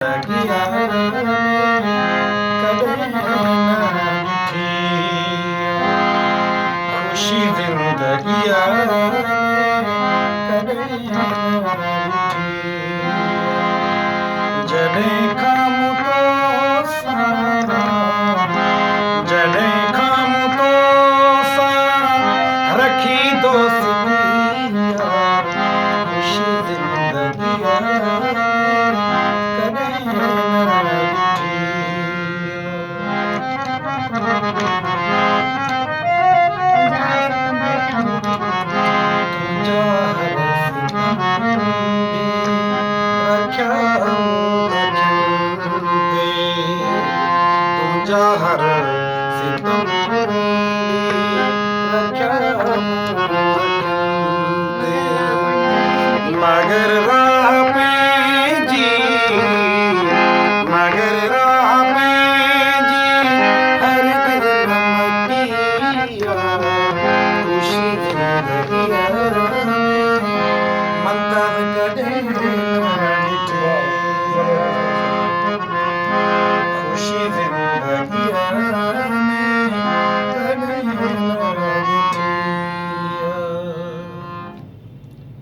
किया कदे ना दिखी खुशी जिंदगिया कदे ना दिखी जने खामु तो सारा जने खामु तो सारा रखी दोस्तिया खुशी जिंदगिया हर सितम मगर राह पे जी मगर राह पे जी हर कदम मतिया खुशी जिंदगिया मंतव कदे